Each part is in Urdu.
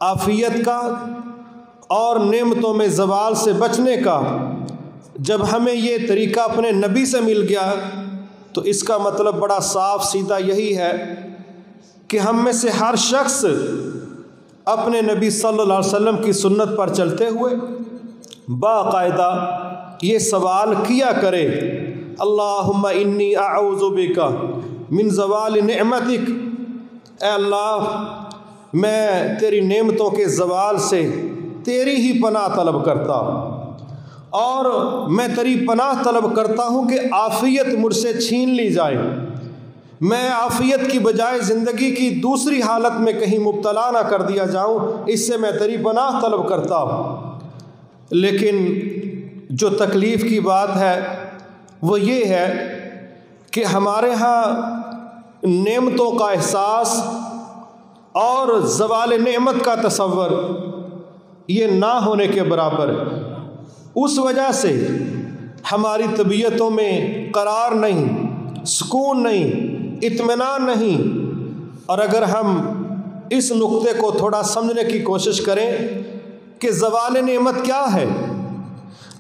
عافیت کا اور نعمتوں میں زوال سے بچنے کا جب ہمیں یہ طریقہ اپنے نبی سے مل گیا تو اس کا مطلب بڑا صاف سیدھا یہی ہے کہ ہم میں سے ہر شخص اپنے نبی صلی اللہ علیہ وسلم کی سنت پر چلتے ہوئے باقاعدہ یہ سوال کیا کرے، اللہم انی اعوذ بک من زوال نعمتک، اے اللہ میں تیری نعمتوں کے زوال سے تیری ہی پناہ طلب کرتا ہوں، اور میں تیری پناہ طلب کرتا ہوں کہ عافیت مجھ سے چھین لی جائے، میں عافیت کی بجائے زندگی کی دوسری حالت میں کہیں مبتلا نہ کر دیا جاؤں، اس سے میں تیری پناہ طلب کرتا ہوں۔ لیکن جو تکلیف کی بات ہے وہ یہ ہے کہ ہمارے ہاں نعمتوں کا احساس اور زوال نعمت کا تصور یہ نہ ہونے کے برابر ہے۔ اس وجہ سے ہماری طبیعتوں میں قرار نہیں، سکون نہیں، اطمینان نہیں۔ اور اگر ہم اس نقطے کو تھوڑا سمجھنے کی کوشش کریں کہ زوال نعمت کیا ہے،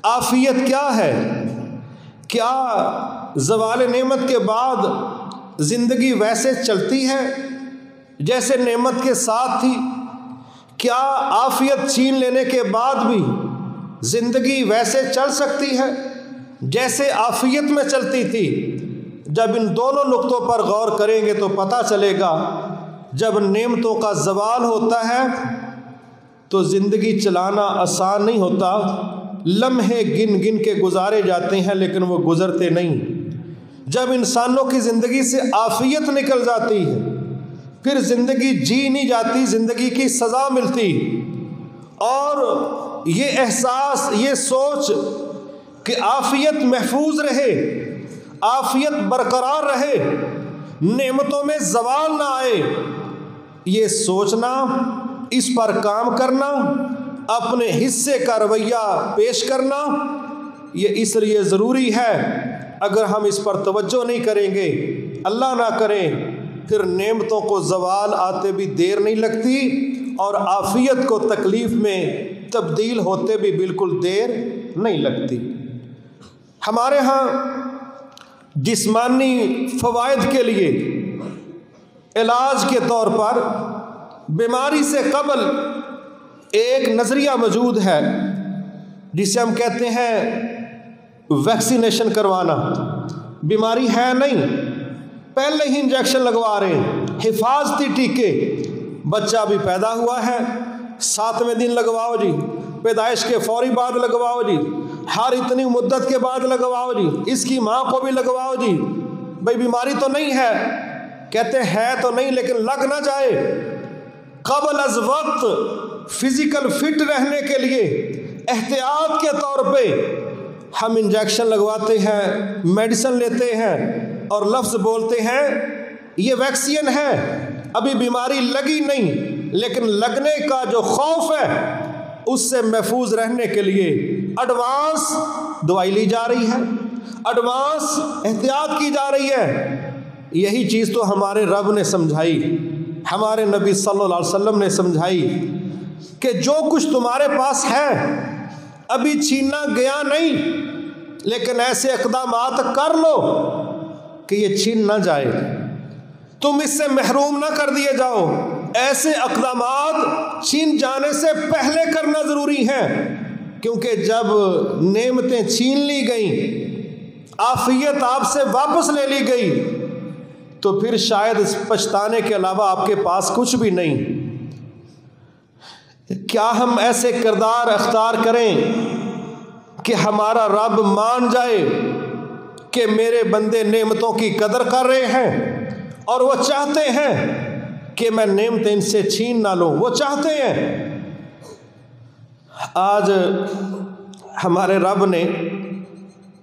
عافیت کیا ہے، کیا زوال نعمت کے بعد زندگی ویسے چلتی ہے جیسے نعمت کے ساتھ تھی؟ کیا عافیت چھین لینے کے بعد بھی زندگی ویسے چل سکتی ہے جیسے عافیت میں چلتی تھی؟ جب ان دونوں نقطوں پر غور کریں گے تو پتہ چلے گا جب نعمتوں کا زوال ہوتا ہے تو زندگی چلانا آسان نہیں ہوتا، لمحے گن گن کے گزارے جاتے ہیں لیکن وہ گزرتے نہیں۔ جب انسانوں کی زندگی سے عافیت نکل جاتی ہے پھر زندگی جی نہیں جاتی، زندگی کی سزا ملتی، اور یہ احساس، یہ سوچ کہ عافیت محفوظ رہے، عافیت برقرار رہے، نعمتوں میں زوال نہ آئے، یہ سوچنا، اس پر کام کرنا، اپنے حصے کا رویہ پیش کرنا، یہ اس لیے ضروری ہے۔ اگر ہم اس پر توجہ نہیں کریں گے، اللہ نہ کریں، پھر نعمتوں کو زوال آتے بھی دیر نہیں لگتی اور عافیت کو تکلیف میں تبدیل ہوتے بھی بالکل دیر نہیں لگتی۔ ہمارے ہاں جسمانی فوائد کے لیے علاج کے طور پر بیماری سے قبل ایک نظریہ موجود ہے جسے ہم کہتے ہیں ویکسینیشن کروانا۔ بیماری ہے نہیں، پہلے ہی انجیکشن لگوا رہے ہیں، حفاظتی ٹیکے، بچہ بھی پیدا ہوا ہے 7ویں دن لگواؤ جی، پیدائش کے فوری بعد لگواؤ جی، ہر اتنی مدت کے بعد لگواؤ جی، اس کی ماں کو بھی لگواؤ جی۔ بھئی بیماری تو نہیں ہے، کہتے ہیں تو نہیں لیکن لگ نہ جائے، قبل از وقت فزیکل فٹ رہنے کے لیے احتیاط کے طور پہ ہم انجیکشن لگواتے ہیں، میڈیسن لیتے ہیں اور لفظ بولتے ہیں یہ ویکسین ہے، ابھی بیماری لگی نہیں، لیکن لگنے کا جو خوف ہے اس سے محفوظ رہنے کے لیے ایڈوانس دوائی لی جا رہی ہے، ایڈوانس احتیاط کی جا رہی ہے۔ یہی چیز تو ہمارے رب نے سمجھائی، ہمارے نبی صلی اللہ علیہ وسلم نے سمجھائی کہ جو کچھ تمہارے پاس ہے ابھی چھینا گیا نہیں، لیکن ایسے اقدامات کر لو کہ یہ چھین نہ جائے، تم اس سے محروم نہ کر دیے جاؤ۔ ایسے اقدامات چھین جانے سے پہلے کرنا ضروری ہے، کیونکہ جب نعمتیں چھین لی گئیں، عافیت آپ سے واپس لے لی گئی، تو پھر شاید اس پچھتانے کے علاوہ آپ کے پاس کچھ بھی نہیں۔ کیا ہم ایسے کردار اختیار کریں کہ ہمارا رب مان جائے کہ میرے بندے نعمتوں کی قدر کر رہے ہیں اور وہ چاہتے ہیں کہ میں نعمتیں ان سے چھین نہ لوں، وہ چاہتے ہیں۔ آج ہمارے رب نے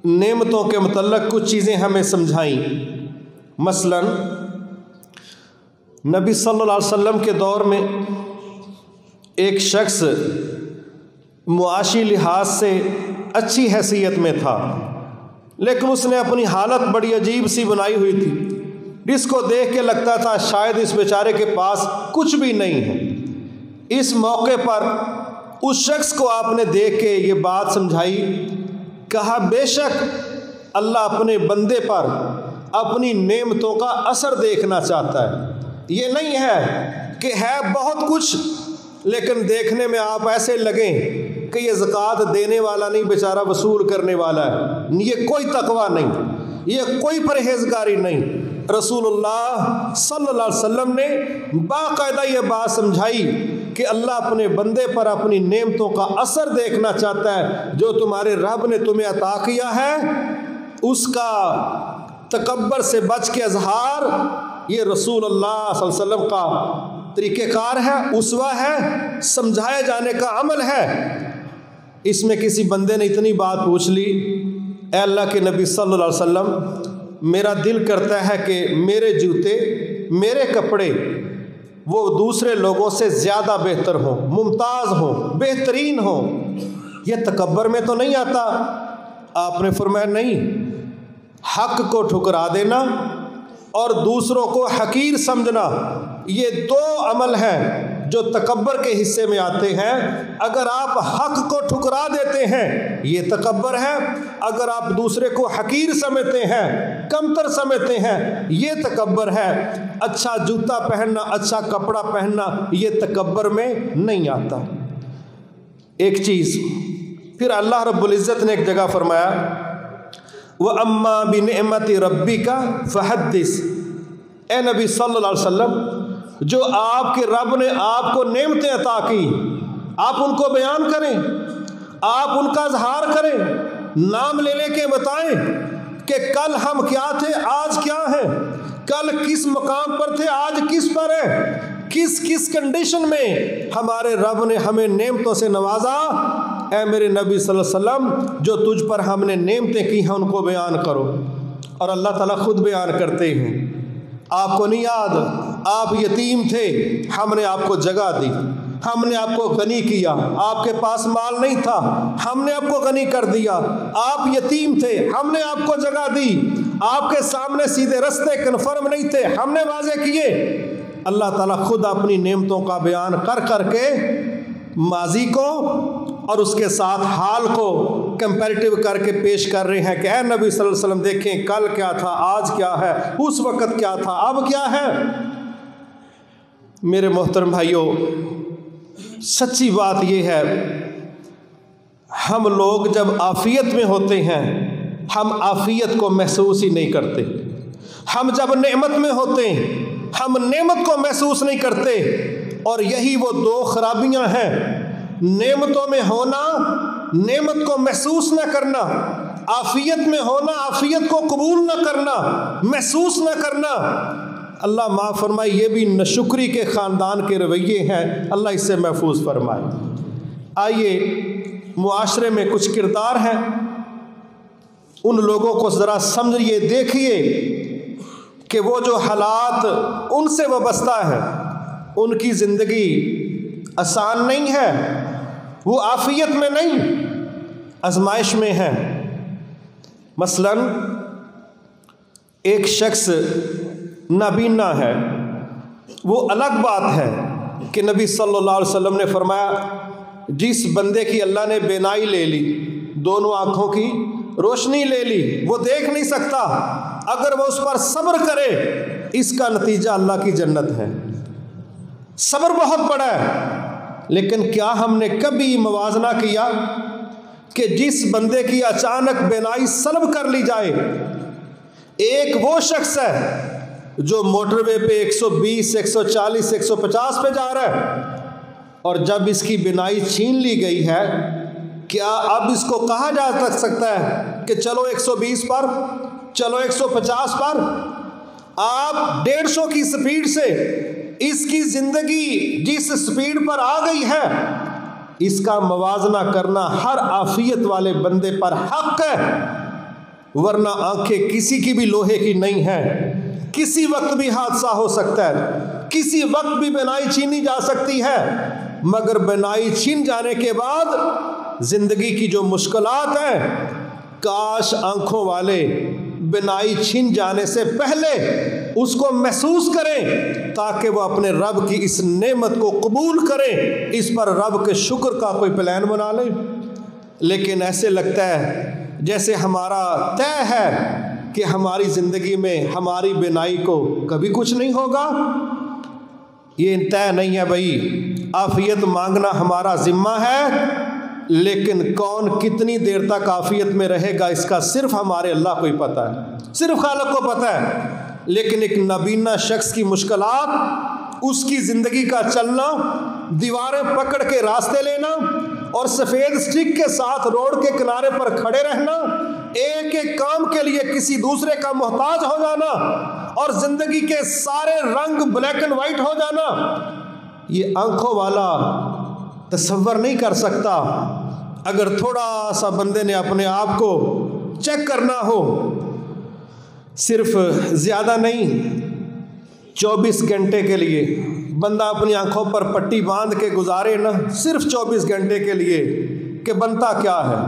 نعمتوں کے متعلق کچھ چیزیں ہمیں سمجھائیں۔ مثلا نبی صلی اللہ علیہ وسلم کے دور میں ایک شخص معاشی لحاظ سے اچھی حیثیت میں تھا، لیکن اس نے اپنی حالت بڑی عجیب سی بنائی ہوئی تھی، جس کو دیکھ کے لگتا تھا شاید اس بیچارے کے پاس کچھ بھی نہیں ہے، اس موقع پر اس شخص کو آپ نے دیکھ کے یہ بات سمجھائی، کہا بے شک اللہ اپنے بندے پر اپنی نعمتوں کا اثر دیکھنا چاہتا ہے۔ یہ نہیں ہے کہ ہے بہت کچھ لیکن دیکھنے میں آپ ایسے لگیں کہ یہ زکوٰۃ دینے والا نہیں، بیچارہ وصول کرنے والا ہے۔ یہ کوئی تقویٰ نہیں، یہ کوئی پرہیزگاری نہیں۔ رسول اللہ صلی اللہ علیہ وسلم نے باقاعدہ یہ بات سمجھائی کہ اللہ اپنے بندے پر اپنی نعمتوں کا اثر دیکھنا چاہتا ہے۔ جو تمہارے رب نے تمہیں عطا کیا ہے اس کا تکبر سے بچ کے اظہار، یہ رسول اللہ صلی اللہ علیہ وسلم کا طریقہ کار ہے، اسوہ ہے، سمجھائے جانے کا عمل ہے۔ اس میں کسی بندے نے اتنی بات پوچھ لی، اے اللہ کے نبی صلی اللہ علیہ وسلم، میرا دل کرتا ہے کہ میرے جوتے، میرے کپڑے وہ دوسرے لوگوں سے زیادہ بہتر ہوں، ممتاز ہوں، بہترین ہوں، یہ تکبر میں تو نہیں آتا؟ آپ نے فرمایا نہیں، حق کو ٹھکرا دینا اور دوسروں کو حقیر سمجھنا یہ دو عمل ہیں جو تکبر کے حصے میں آتے ہیں۔ اگر آپ حق کو ٹھکرا دیتے ہیں یہ تکبر ہے، اگر آپ دوسرے کو حقیر سمجھتے ہیں، کمتر سمجھتے ہیں، یہ تکبر ہے۔ اچھا جوتا پہننا، اچھا کپڑا پہننا یہ تکبر میں نہیں آتا۔ ایک چیز پھر اللہ رب العزت نے ایک جگہ فرمایا، وَأَمَّا بِنِعْمَةِ رَبِّكَ فَحَدِّثْ، اے نبی صلی اللہ علیہ وسلم، جو آپ کے رب نے آپ کو نعمتیں عطا کی آپ ان کو بیان کریں، آپ ان کا اظہار کریں، نام لے لے کے بتائیں کہ کل ہم کیا تھے، آج کیا ہیں، کل کس مقام پر تھے، آج کس پر ہیں، کس کس کنڈیشن میں ہمارے رب نے ہمیں نعمتوں سے نوازا۔ اے میرے نبی صلی اللہ علیہ وسلم، جو تجھ پر ہم نے نعمتیں کی ہیں ان کو بیان کرو۔ اور اللہ تعالیٰ خود بیان کرتے ہیں۔ آپ کو نہیں یاد، آپ یتیم تھے، ہم نے آپ کو جگہ دی، ہم نے آپ کو غنی کیا، آپ کے پاس مال نہیں تھا، ہم نے آپ کو غنی کر دیا، آپ یتیم تھے، ہم نے آپ کو جگہ دی، آپ کے سامنے سیدھے رستے کنفرم نہیں تھے، ہم نے واضح کیے۔ اللہ تعالیٰ خود اپنی نعمتوں کا بیان کر کر کے ماضی کو اور اس کے ساتھ حال کو کمپیریٹیو کر کے پیش کر رہے ہیں کہ اے نبی صلی اللہ علیہ وسلم دیکھیں کل کیا تھا، آج کیا ہے، اس وقت کیا تھا، اب کیا ہے۔ میرے محترم بھائیوں، سچی بات یہ ہے، ہم لوگ جب عافیت میں ہوتے ہیں ہم عافیت کو محسوس ہی نہیں کرتے، ہم جب نعمت میں ہوتے ہیں ہم نعمت کو محسوس نہیں کرتے، اور یہی وہ دو خرابیاں ہیں، نعمتوں میں ہونا، نعمت کو محسوس نہ کرنا، عافیت میں ہونا، عافیت کو قبول نہ کرنا، محسوس نہ کرنا۔ اللہ معاف فرمائے، یہ بھی ناشکری کے خاندان کے رویے ہیں، اللہ اس سے محفوظ فرمائے۔ آئیے معاشرے میں کچھ کردار ہیں، ان لوگوں کو ذرا سمجھیے، دیکھیے کہ وہ جو حالات ان سے وابستہ ہیں ان کی زندگی آسان نہیں ہے، وہ عافیت میں نہیں، آزمائش میں ہے۔ مثلا ایک شخص نابینا ہے، وہ الگ بات ہے کہ نبی صلی اللہ علیہ وسلم نے فرمایا جس بندے کی اللہ نے بینائی لے لی، دونوں آنکھوں کی روشنی لے لی، وہ دیکھ نہیں سکتا، اگر وہ اس پر صبر کرے اس کا نتیجہ اللہ کی جنت ہے۔ صبر بہت بڑا ہے، لیکن کیا ہم نے کبھی موازنہ کیا کہ جس بندے کی اچانک بینائی سلب کر لی جائے، ایک وہ شخص ہے جو موٹر وے پہ 120 140 150 پہ جا رہا ہے، اور جب اس کی بینائی چھین لی گئی ہے کیا اب اس کو کہا جا سکتا ہے کہ چلو 120 پر، چلو 150 پر؟ آپ 150 کی سپیڈ سے اس کی زندگی جس سپیڈ پر آ گئی ہے اس کا موازنہ کرنا ہر عافیت والے بندے پر حق ہے، ورنہ آنکھیں کسی کی بھی لوہے کی نہیں ہیں، کسی وقت بھی حادثہ ہو سکتا ہے، کسی وقت بھی بینائی چھینی جا سکتی ہے، مگر بینائی چھین جانے کے بعد زندگی کی جو مشکلات ہیں، کاش آنکھوں والے بینائی چھن جانے سے پہلے اس کو محسوس کریں تاکہ وہ اپنے رب کی اس نعمت کو قبول کریں، اس پر رب کے شکر کا کوئی پلان بنا لیں۔ لیکن ایسے لگتا ہے جیسے ہمارا طے ہے کہ ہماری زندگی میں ہماری بینائی کو کبھی کچھ نہیں ہوگا۔ یہ طے نہیں ہے بھائی، عافیت مانگنا ہمارا ذمہ ہے، لیکن کون کتنی دیر تک عافیت میں رہے گا اس کا صرف ہمارے اللہ کو ہی پتہ ہے، صرف خالق کو پتہ ہے۔ لیکن ایک نابینا شخص کی مشکلات، اس کی زندگی کا چلنا، دیواریں پکڑ کے راستے لینا اور سفید سٹک کے ساتھ روڈ کے کنارے پر کھڑے رہنا، ایک ایک کام کے لیے کسی دوسرے کا محتاج ہو جانا اور زندگی کے سارے رنگ بلیک اینڈ وائٹ ہو جانا، یہ آنکھوں والا تصور نہیں کر سکتا۔ اگر تھوڑا سا بندے نے اپنے آپ کو چیک کرنا ہو، صرف زیادہ نہیں 24 گھنٹے کے لیے بندہ اپنی آنکھوں پر پٹی باندھ کے گزارے نا، صرف 24 گھنٹے کے لیے، کہ بنتا کیا ہے،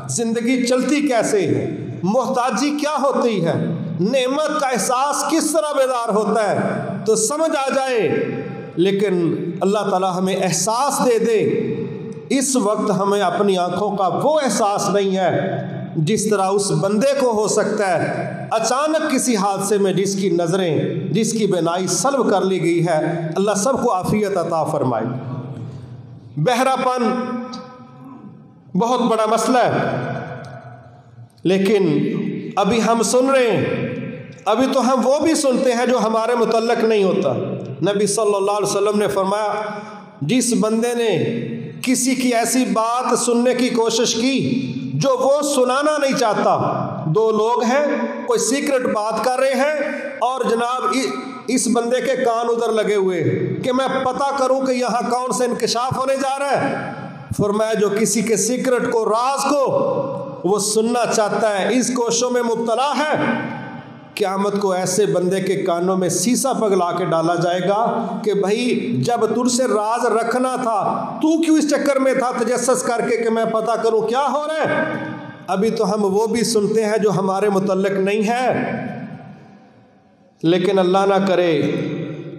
زندگی چلتی کیسے ہے، محتاجی کیا ہوتی ہے، نعمت کا احساس کس طرح بیدار ہوتا ہے، تو سمجھ آ جائے۔ لیکن اللہ تعالیٰ ہمیں احساس دے دے، اس وقت ہمیں اپنی آنکھوں کا وہ احساس نہیں ہے جس طرح اس بندے کو ہو سکتا ہے اچانک کسی حادثے میں جس کی نظریں، جس کی بینائی سلب کر لی گئی ہے۔ اللہ سب کو عافیت عطا فرمائے۔ بہرا پن بہت بڑا مسئلہ ہے، لیکن ابھی ہم سن رہے ہیں، ابھی تو ہم وہ بھی سنتے ہیں جو ہمارے متعلق نہیں ہوتا۔ نبی صلی اللہ علیہ وسلم نے فرمایا، جس بندے نے کسی کی ایسی بات سننے کی کوشش کی جو وہ سنانا نہیں چاہتا، دو لوگ ہیں، کوئی سیکرٹ بات کر رہے ہیں اور جناب اس بندے کے کان ادھر لگے ہوئے کہ میں پتہ کروں کہ یہاں کون سے انکشاف ہونے جا رہا ہے۔ فرمایا جو کسی کے سیکرٹ کو، راز کو وہ سننا چاہتا ہے، اس کوششوں میں مبتلا ہے، قیامت کو ایسے بندے کے کانوں میں سیسا پگلا کے ڈالا جائے گا کہ بھائی جب تجھ سے راز رکھنا تھا تو کیوں اس چکر میں تھا تجسس کر کے کہ میں پتہ کروں کیا ہو رہا ہے۔ ابھی تو ہم وہ بھی سنتے ہیں جو ہمارے متعلق نہیں ہے، لیکن اللہ نہ کرے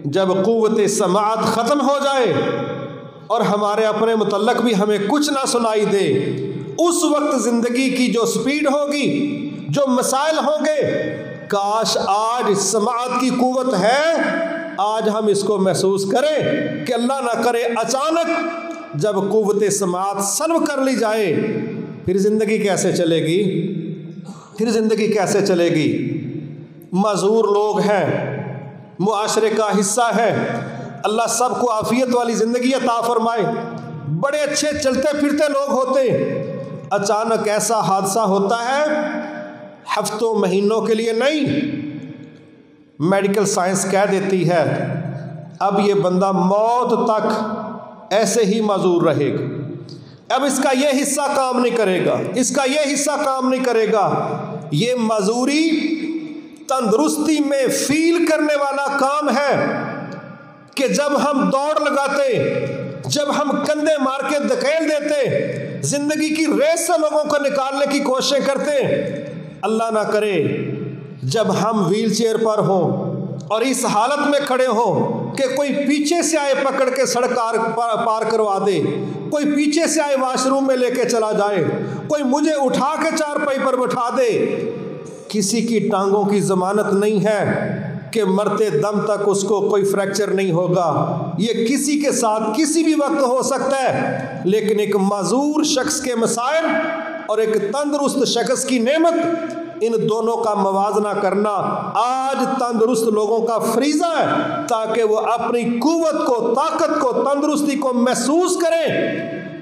جب قوت سماعت ختم ہو جائے اور ہمارے اپنے متعلق بھی ہمیں کچھ نہ سنائی دے، اس وقت زندگی کی جو سپیڈ ہوگی، جو مسائل ہوں گے، کاش آج سماعت کی قوت ہے، آج ہم اس کو محسوس کریں کہ اللہ نہ کرے اچانک جب قوت سماعت سلب کر لی جائے، پھر زندگی کیسے چلے گی؟ پھر زندگی کیسے چلے گی؟ معذور لوگ ہیں، معاشرے کا حصہ ہے، اللہ سب کو عافیت والی زندگی عطا فرمائے، بڑے اچھے چلتے پھرتے لوگ ہوتے، اچانک ایسا حادثہ ہوتا ہے، ہفتوں مہینوں کے لیے نہیں، میڈیکل سائنس کہہ دیتی ہے اب یہ بندہ موت تک ایسے ہی معذور رہے گا، اب اس کا یہ حصہ کام نہیں کرے گا، اس کا یہ حصہ کام نہیں کرے گا۔ یہ معذوری تندرستی میں فیل کرنے والا کام ہے کہ جب ہم دوڑ لگاتے، جب ہم کندھے مار کے دھکیل دیتے، زندگی کی ریس سے لوگوں کو نکالنے کی کوششیں کرتے، اللہ نہ کرے جب ہم ویل چیئر پر ہوں اور اس حالت میں کھڑے ہوں کہ کوئی پیچھے سے آئے پکڑ کے سڑک پار کروا دے، کوئی پیچھے سے آئے واش روم میں لے کے چلا جائے، کوئی مجھے اٹھا کے چارپائی پر بٹھا دے، کسی کی ٹانگوں کی ضمانت نہیں ہے کہ مرتے دم تک اس کو کوئی فریکچر نہیں ہوگا، یہ کسی کے ساتھ کسی بھی وقت ہو سکتا ہے۔ لیکن ایک معذور شخص کے مسائل اور ایک تندرست شخص کی نعمت، ان دونوں کا موازنہ کرنا آج تندرست لوگوں کا فریضہ ہے تاکہ وہ اپنی قوت کو، طاقت کو، تندرستی کو محسوس کریں۔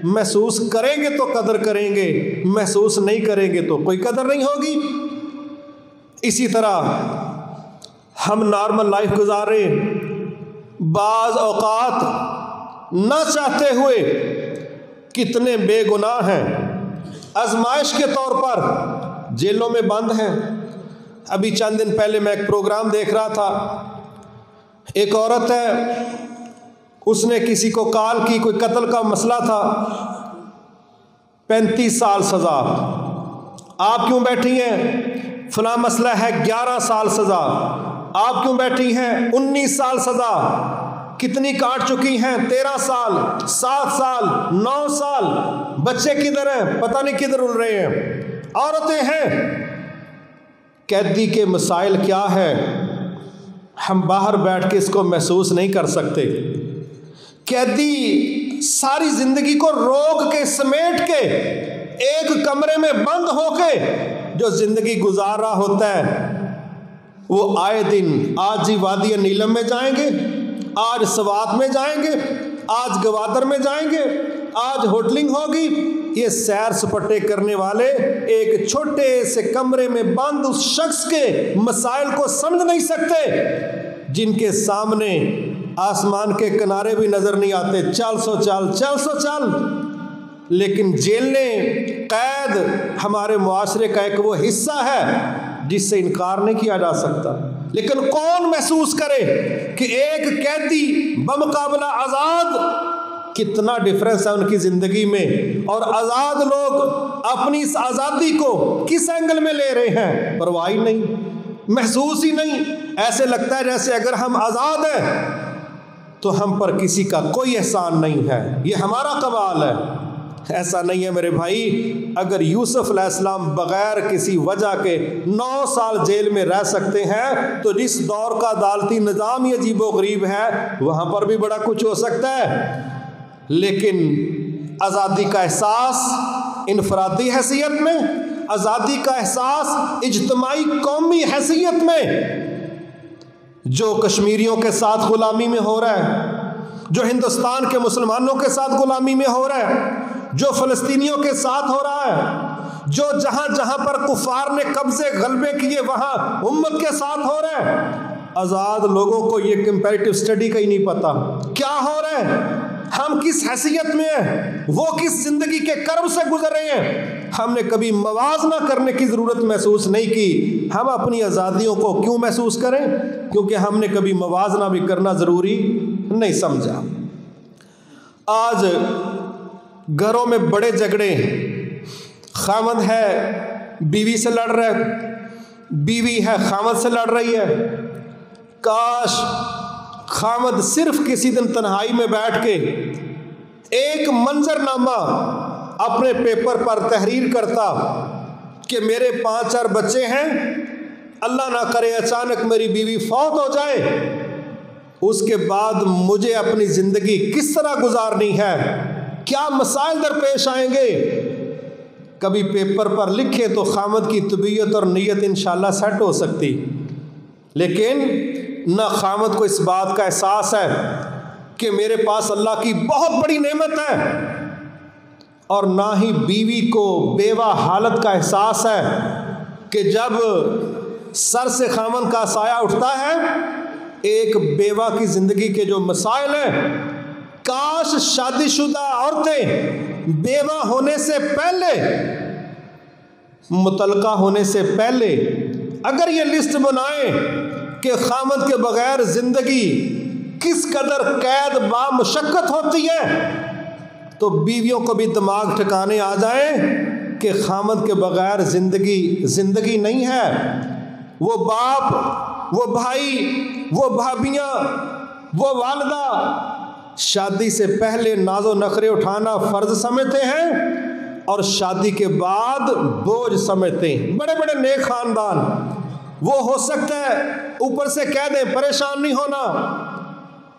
محسوس کریں گے تو قدر کریں گے، محسوس نہیں کریں گے تو کوئی قدر نہیں ہوگی۔ اسی طرح ہم نارمل لائف گزار رہے ہیں، بعض اوقات نہ چاہتے ہوئے کتنے بے گناہ ہیں، آزمائش کے طور پر جیلوں میں بند ہیں۔ ابھی چند دن پہلے میں ایک پروگرام دیکھ رہا تھا، ایک عورت ہے، اس نے کسی کو کال کی، کوئی قتل کا مسئلہ تھا، 35 سال سزا۔ آپ کیوں بیٹھی ہیں؟ فلاں مسئلہ ہے 11 سال سزا، آپ کیوں بیٹھی ہیں 19 سال سزا، کتنی کاٹ چکی ہیں 13 سال 7 سال 9 سال، بچے کدھر ہیں پتہ نہیں کدھر اڑ رہے ہیں، عورتیں ہیں۔ قیدی کے مسائل کیا ہے، ہم باہر بیٹھ کے اس کو محسوس نہیں کر سکتے۔ قیدی ساری زندگی کو روک کے سمیٹ کے ایک کمرے میں بند ہو کے جو زندگی گزار رہا ہوتا ہے، وہ آئے دن آج ہی وادی نیلم میں جائیں گے، آج سوات میں جائیں گے، آج گوادر میں جائیں گے، آج ہوٹلنگ ہوگی، یہ سیر سپاٹے کرنے والے ایک چھوٹے سے کمرے میں بند اس شخص کے مسائل کو سمجھ نہیں سکتے جن کے سامنے آسمان کے کنارے بھی نظر نہیں آتے، چل سو چل۔ لیکن جیلیں، قید ہمارے معاشرے کا ایک وہ حصہ ہے جس سے انکار نہیں کیا جا سکتا۔ لیکن کون محسوس کرے کہ ایک قیدی بمقابلہ آزاد کتنا ڈفرنس ہے ان کی زندگی میں، اور آزاد لوگ اپنی اس آزادی کو کس اینگل میں لے رہے ہیں، پرواہ ہی نہیں، محسوس ہی نہیں۔ ایسے لگتا ہے جیسے اگر ہم آزاد ہیں تو ہم پر کسی کا کوئی احسان نہیں ہے، یہ ہمارا کمال ہے۔ ایسا نہیں ہے میرے بھائی۔ اگر یوسف علیہ السلام بغیر کسی وجہ کے 9 سال جیل میں رہ سکتے ہیں تو جس دور کا عدالتی نظام ہی عجیب و غریب ہے وہاں پر بھی بڑا کچھ ہو سکتا ہے۔ لیکن آزادی کا احساس انفرادی حیثیت میں، آزادی کا احساس اجتماعی قومی حیثیت میں، جو کشمیریوں کے ساتھ غلامی میں ہو رہا ہے، جو ہندوستان کے مسلمانوں کے ساتھ غلامی میں ہو رہا ہے، جو فلسطینیوں کے ساتھ ہو رہا ہے، جو جہاں جہاں پر کفار نے قبضے غلبے کیے وہاں امت کے ساتھ ہو رہا ہے، آزاد لوگوں کو یہ کمپیریٹیو سٹڈی کا ہی نہیں پتا کیا ہو رہا ہے، ہم کس حیثیت میں ہیں، وہ کس زندگی کے کرب سے گزر رہے ہیں۔ ہم نے کبھی موازنہ کرنے کی ضرورت محسوس نہیں کی۔ ہم اپنی آزادیوں کو کیوں محسوس کریں؟ کیونکہ ہم نے کبھی موازنہ بھی کرنا ضروری نہیں سمجھا۔ آج گھروں میں بڑے جھگڑے، خاوند ہے بیوی سے لڑ رہا ہے، بیوی ہے خاوند سے لڑ رہی ہے۔ کاش خاوند صرف کسی دن تنہائی میں بیٹھ کے ایک منظر نامہ اپنے پیپر پر تحریر کرتا کہ میرے 5-4 بچے ہیں، اللہ نہ کرے اچانک میری بیوی فوت ہو جائے، اس کے بعد مجھے اپنی زندگی کس طرح گزارنی ہے، کیا مسائل درپیش آئیں گے۔ کبھی پیپر پر لکھے تو خاوند کی طبیعت اور نیت انشاءاللہ سیٹ ہو سکتی، لیکن نہ خاوند کو اس بات کا احساس ہے کہ میرے پاس اللہ کی بہت بڑی نعمت ہے، اور نہ ہی بیوی کو بیوہ حالت کا احساس ہے کہ جب سر سے خاوند کا سایہ اٹھتا ہے، ایک بیوہ کی زندگی کے جو مسائل ہیں، کاش شادی شدہ عورتیں بیوہ ہونے سے پہلے، مطلقہ ہونے سے پہلے اگر یہ لسٹ بنائیں کہ خاوند کے بغیر زندگی کس قدر قید با مشقت ہوتی ہے، تو بیویوں کو بھی دماغ ٹھکانے آ جائیں کہ خاوند کے بغیر زندگی نہیں ہے۔ وہ باپ، وہ بھائی، وہ بھابیاں، وہ والدہ شادی سے پہلے ناز و نخرے اٹھانا فرض سمجھتے ہیں اور شادی کے بعد بوجھ سمجھتے ہیں۔ بڑے بڑے نیک خاندان، وہ ہو سکتا ہے اوپر سے کہہ دیں پریشان نہیں ہونا،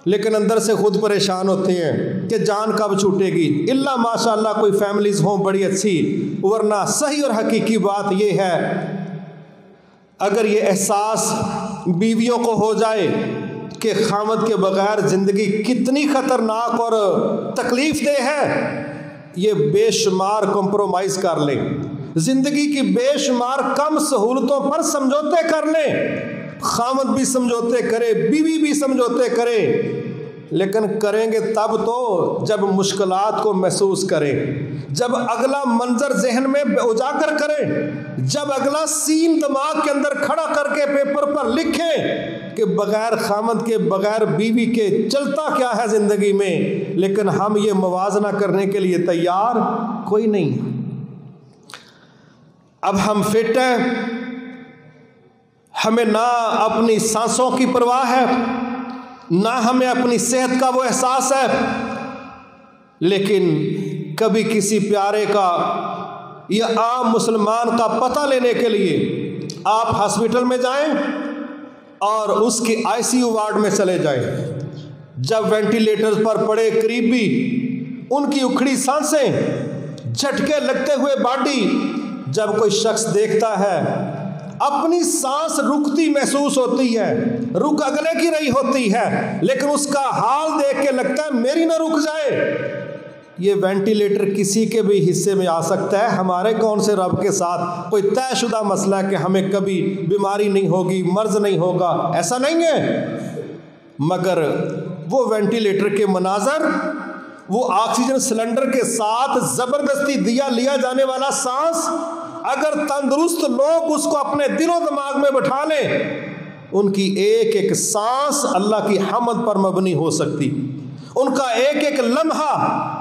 لیکن اندر سے خود پریشان ہوتے ہیں کہ جان کب چھوٹے گی۔ اللہ ماشاءاللہ کوئی فیملیز ہوں بڑی اچھی، ورنہ صحیح اور حقیقی بات یہ ہے اگر یہ احساس بیویوں کو ہو جائے کہ خاوند کے بغیر زندگی کتنی خطرناک اور تکلیف دہ ہے، یہ بے شمار کمپرومائز کر لیں، زندگی کی بے شمار کم سہولتوں پر سمجھوتے کر لیں، خاوند بھی سمجھوتے کرے، بیوی بھی سمجھوتے کرے، لیکن کریں گے تب تو جب مشکلات کو محسوس کریں، جب اگلا منظر ذہن میں اجاگر کریں، جب اگلا سین دماغ کے اندر کھڑا کر کے پیپر پر لکھیں کہ بغیر خاوند کے، بغیر بیوی کے چلتا کیا ہے زندگی میں، لیکن ہم یہ موازنہ کرنے کے لیے تیار کوئی نہیں۔ اب ہم فٹ ہیں، ہمیں نہ اپنی سانسوں کی پرواہ ہے، نہ ہمیں اپنی صحت کا وہ احساس ہے، لیکن کبھی کسی پیارے کا یا عام مسلمان کا پتہ لینے کے لیے آپ ہاسپٹل میں جائیں اور اس کی آئی سی یو وارڈ میں چلے جائیں، جب وینٹیلیٹر پر پڑے قریبی، ان کی اکھڑی سانسیں، جھٹکے لگتے ہوئے باڈی، جب کوئی شخص دیکھتا ہے اپنی سانس رکتی محسوس ہوتی ہے، رک اگلے کی رہی ہوتی ہے، لیکن اس کا حال دیکھ کے لگتا ہے میری نہ رک جائے۔ یہ وینٹیلیٹر کسی کے بھی حصے میں آ سکتا ہے، ہمارے کون سے رب کے ساتھ کوئی طے شدہ مسئلہ ہے کہ ہمیں کبھی بیماری نہیں ہوگی، مرض نہیں ہوگا، ایسا نہیں ہے۔ مگر وہ وینٹیلیٹر کے مناظر، وہ آکسیجن سلنڈر کے ساتھ زبردستی لیا جانے والا سانس، اگر تندرست لوگ اس کو اپنے دل و دماغ میں بٹھا لیں، ان کی ایک ایک سانس اللہ کی حمد پر مبنی ہو سکتی، ان کا ایک ایک لمحہ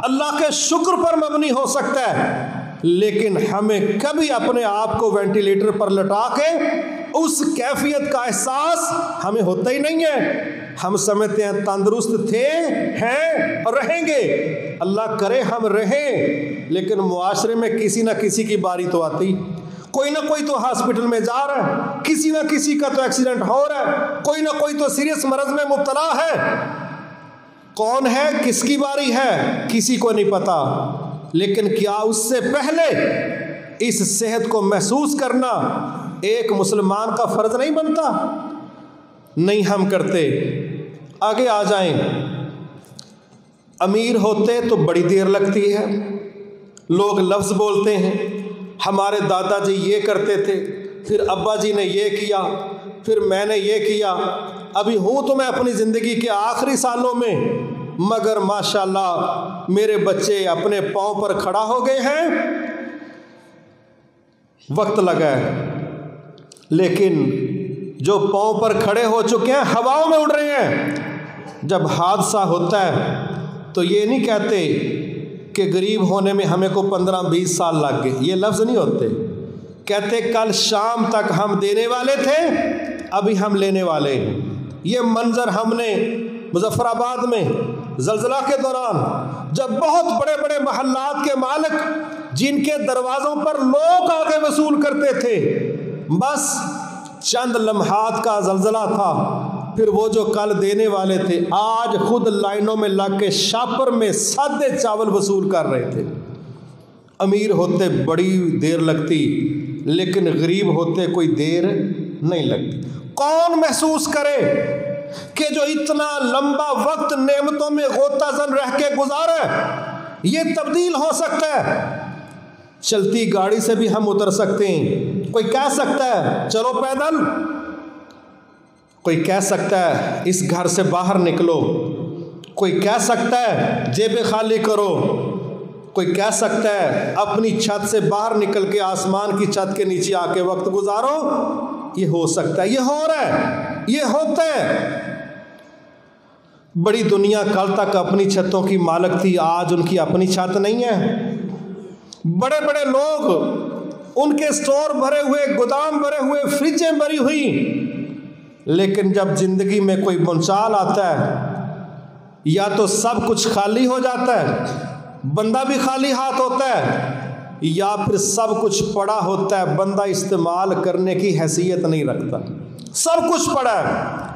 اللہ کے شکر پر مبنی ہو سکتا ہے، لیکن ہمیں کبھی اپنے آپ کو وینٹیلیٹر پر لٹا کے اس کیفیت کا احساس ہمیں ہوتا ہی نہیں ہے۔ ہم سمجھتے ہیں تندرست تھے، ہیں اور رہیں گے، اللہ کرے ہم رہیں، لیکن معاشرے میں کسی نہ کسی کی باری تو آتی، کوئی نہ کوئی تو ہاسپٹل میں جا رہا ہے، کسی نہ کسی کا تو ایکسیڈنٹ ہو رہا ہے، کوئی نہ کوئی تو سیریس مرض میں مبتلا ہے۔ کون ہے، کس کی باری ہے، کسی کو نہیں پتا، لیکن کیا اس سے پہلے اس صحت کو محسوس کرنا ایک مسلمان کا فرض نہیں بنتا؟ نہیں ہم کرتے۔ آگے آ جائیں، امیر ہوتے تو بڑی دیر لگتی ہے، لوگ لفظ بولتے ہیں، ہمارے دادا جی یہ کرتے تھے، پھر ابا جی نے یہ کیا، پھر میں نے یہ کیا، ابھی ہوں تو میں اپنی زندگی کے آخری سالوں میں، مگر ماشاءاللہ میرے بچے اپنے پاؤں پر کھڑا ہو گئے ہیں، وقت لگا ہے، لیکن جو پاؤں پر کھڑے ہو چکے ہیں ہواؤں میں اڑ رہے ہیں۔ جب حادثہ ہوتا ہے تو یہ نہیں کہتے کہ غریب ہونے میں ہمیں کو 15-20 سال لگ گئے، یہ لفظ نہیں ہوتے، کہتے کل شام تک ہم دینے والے تھے، ابھی ہم لینے والے ہیں۔ یہ منظر ہم نے مظفر آباد میں زلزلہ کے دوران، جب بہت بڑے بڑے محلات کے مالک جن کے دروازوں پر لوگ آگے وصول کرتے تھے، بس چند لمحات کا زلزلہ تھا، پھر وہ جو کل دینے والے تھے آج خود لائنوں میں لگ کے شاپر میں سادے چاول وصول کر رہے تھے۔ امیر ہوتے بڑی دیر لگتی، لیکن غریب ہوتے کوئی دیر نہیں لگتی۔ کون محسوس کرے کہ جو اتنا لمبا وقت نعمتوں میں غوطہ زن رہ کے گزارا ہے، یہ تبدیل ہو سکتا ہے۔ چلتی گاڑی سے بھی ہم اتر سکتے ہیں، کوئی کہہ سکتا ہے چلو پیدل، کوئی کہہ سکتا ہے اس گھر سے باہر نکلو، کوئی کہہ سکتا ہے جیبیں خالی کرو، کوئی کہہ سکتا ہے اپنی چھت سے باہر نکل کے آسمان کی چھت کے نیچے آ کے وقت گزارو۔ یہ ہو سکتا ہے، یہ ہو رہا ہے، یہ ہوتا ہے۔ بڑی دنیا کل تک اپنی چھتوں کی مالک تھی، آج ان کی اپنی چھت نہیں ہے۔ بڑے بڑے لوگ، ان کے سٹور بھرے ہوئے، گودام بھرے ہوئے، فریجیں بھری ہوئی، لیکن جب زندگی میں کوئی بنچال آتا ہے یا تو سب کچھ خالی ہو جاتا ہے، بندہ بھی خالی ہاتھ ہوتا ہے، یا پھر سب کچھ پڑا ہوتا ہے، بندہ استعمال کرنے کی حیثیت نہیں رکھتا۔ سب کچھ پڑا ہے،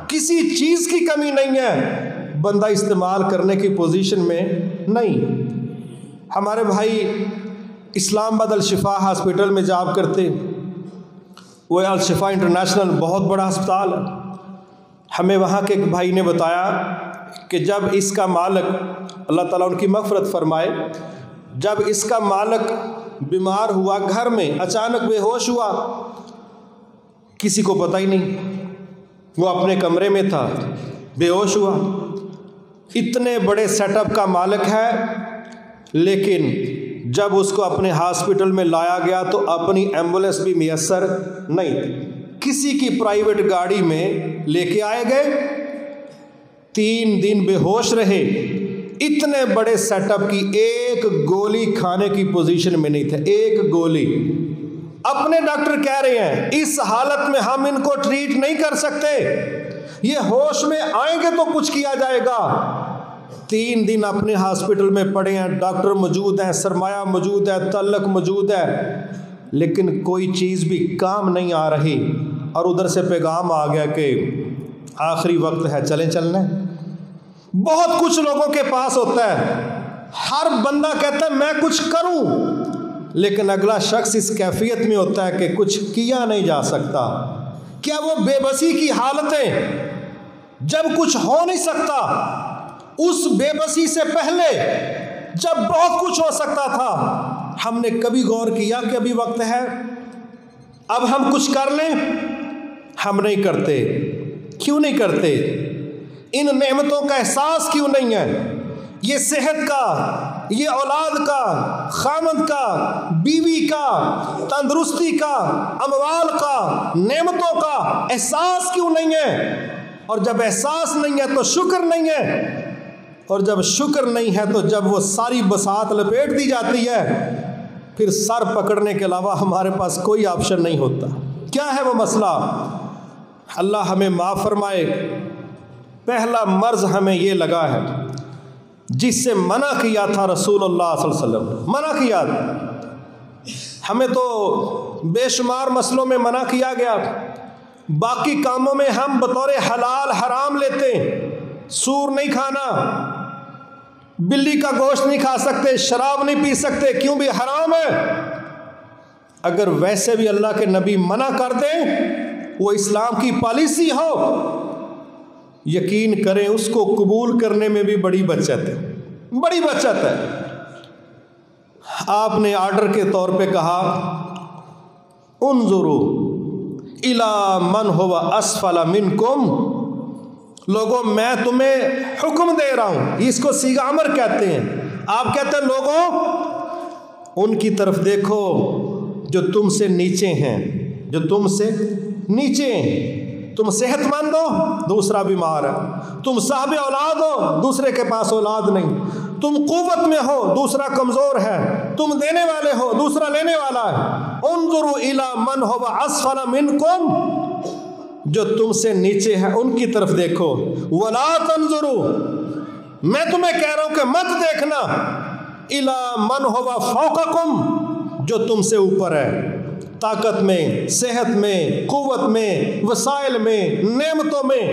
کسی چیز کی کمی نہیں ہے، بندہ استعمال کرنے کی پوزیشن میں نہیں۔ ہمارے بھائی اسلام آباد الشفا ہاسپٹل میں جاب کرتے، وہ الشفا انٹرنیشنل بہت بڑا ہسپتال ہے۔ ہمیں وہاں کے ایک بھائی نے بتایا کہ جب اس کا مالک، اللہ تعالیٰ ان کی مغفرت فرمائے، جب اس کا مالک بیمار ہوا، گھر میں اچانک بے ہوش ہوا، کسی کو پتہ ہی نہیں، وہ اپنے کمرے میں تھا، بے ہوش ہوا۔ اتنے بڑے سیٹ اپ کا مالک ہے، لیکن جب اس کو اپنے ہاسپٹل میں لایا گیا تو اپنی ایمبولینس بھی میسر نہیں تھی، کسی کی پرائیویٹ گاڑی میں لے کے آئے گئے، 3 دن بے ہوش رہے۔ اتنے بڑے سیٹ اپ کی ایک گولی کھانے کی پوزیشن میں نہیں تھے، ایک گولی۔ اپنے ڈاکٹر کہہ رہے ہیں اس حالت میں ہم ان کو ٹریٹ نہیں کر سکتے، یہ ہوش میں آئیں گے تو کچھ کیا جائے گا۔ 3 دن اپنے ہاسپٹل میں پڑے ہیں، ڈاکٹر موجود ہیں، سرمایہ موجود ہے، تعلق موجود ہے، لیکن کوئی چیز بھی کام نہیں آ رہی، اور ادھر سے پیغام آ گیا کہ آخری وقت ہے، چلیں چلنا ہے۔ بہت کچھ لوگوں کے پاس ہوتا ہے، ہر بندہ کہتا ہے میں کچھ کروں، لیکن اگلا شخص اس کیفیت میں ہوتا ہے کہ کچھ کیا نہیں جا سکتا۔ کیا وہ بے بسی کی حالتیں جب کچھ ہو نہیں سکتا، اس بے بسی سے پہلے جب بہت کچھ ہو سکتا تھا، ہم نے کبھی غور کیا کہ ابھی وقت ہے، اب ہم کچھ کر لیں؟ ہم نہیں کرتے۔ کیوں نہیں کرتے؟ ان نعمتوں کا احساس کیوں نہیں ہے؟ یہ صحت کا، یہ اولاد کا، خامد کا، بیوی کا، تندرستی کا، اموال کا، نعمتوں کا احساس کیوں نہیں ہے؟ اور جب احساس نہیں ہے تو شکر نہیں ہے، اور جب شکر نہیں ہے تو جب وہ ساری بساط لپیٹ دی جاتی ہے، پھر سر پکڑنے کے علاوہ ہمارے پاس کوئی آپشن نہیں ہوتا۔ کیا ہے وہ مسئلہ؟ اللہ ہمیں معاف فرمائے۔ پہلا مرض ہمیں یہ لگا ہے جس سے منع کیا تھا رسول اللہ صلی اللہ علیہ وسلم، منع کیا تھا۔ ہمیں تو بے شمار مسئلوں میں منع کیا گیا، باقی کاموں میں ہم بطور حلال حرام لیتے ہیں۔ سور نہیں کھانا، بلی کا گوشت نہیں کھا سکتے، شراب نہیں پی سکتے، کیوں بھی حرام ہے۔ اگر ویسے بھی اللہ کے نبی منع کر دیں، وہ اسلام کی پالیسی ہو، یقین کریں اس کو قبول کرنے میں بھی بڑی بچت ہے، بڑی بچت ہے۔ آپ نے آرڈر کے طور پہ کہا انظروا الی من هو اسفل منکم، لوگوں میں تمہیں حکم دے رہا ہوں، اس کو صیغہ امر کہتے ہیں۔ آپ کہتے ہیں لوگوں ان کی طرف دیکھو جو تم سے نیچے ہیں، جو تم سے نیچے ہیں۔ تم صحت مند ہو، دوسرا بیمار ہے، تم صاحب اولاد ہو، دوسرے کے پاس اولاد نہیں، تم قوت میں ہو، دوسرا کمزور ہے، تم دینے والے ہو، دوسرا لینے والا ہے۔ انظروا الی من هو اسفل منکم، جو تم سے نیچے ہیں ان کی طرف دیکھو۔ ولا تنظروا، میں تمہیں کہہ رہا ہوں کہ مت دیکھنا، الی من هو فوقکم، جو تم سے اوپر ہے، طاقت میں، صحت میں، قوت میں، وسائل میں، نعمتوں میں۔